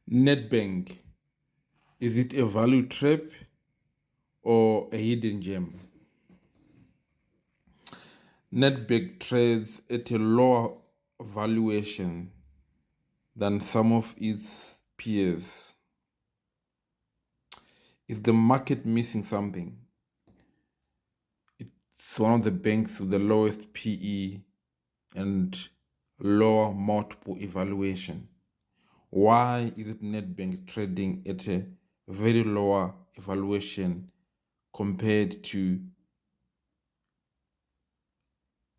Nedbank, is it a value trap or a hidden gem? Nedbank trades at a lower valuation than some of its peers. Is the market missing something? It's one of the banks with the lowest PE and lower multiple evaluation. Why is it Nedbank trading at a very lower evaluation compared to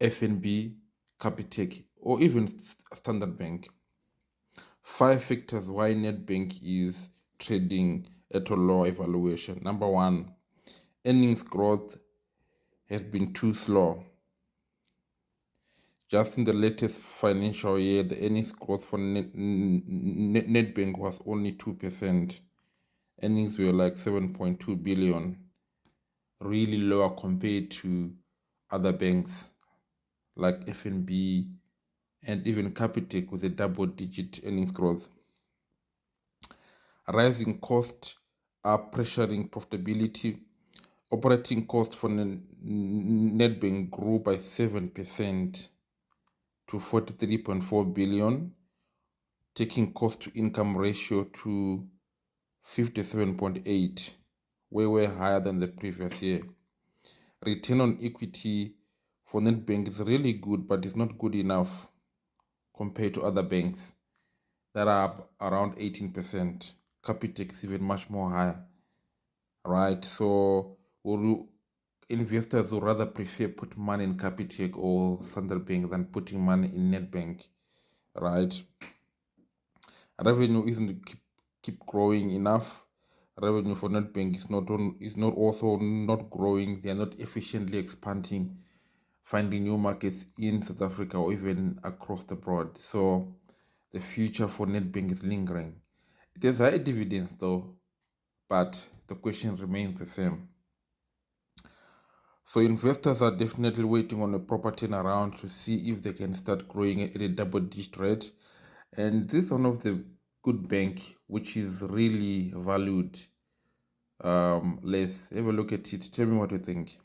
FNB, Capitec, or even Standard Bank? 5 factors why Nedbank is trading at a low evaluation. Number 1, earnings growth has been too slow. Just in the latest financial year, the earnings growth for Nedbank was only 2%. Earnings were like 7.2 billion, really lower compared to other banks like FNB and even Capitec with a double-digit earnings growth. Rising costs are pressuring profitability. Operating costs for Nedbank grew by 7% to 43.4 billion, taking cost to income ratio to 57.8, way higher than the previous year. Return on equity for Nedbank is really good, but it's not good enough compared to other banks that are around 18%. Capitec is even much more higher, right? So investors would rather prefer put money in Capitec or Standard Bank than putting money in Nedbank, right? Revenue isn't keep growing enough. Revenue for Nedbank is not also not growing. They are not efficiently expanding, finding new markets in South Africa or even across the board. So the future for Nedbank is lingering. It has high dividends though, but the question remains the same. So investors are definitely waiting on a proper turnaround to see if they can start growing at a double-digit rate. And this is one of the good bank which is really valued less. Have a look at it. Tell me what you think.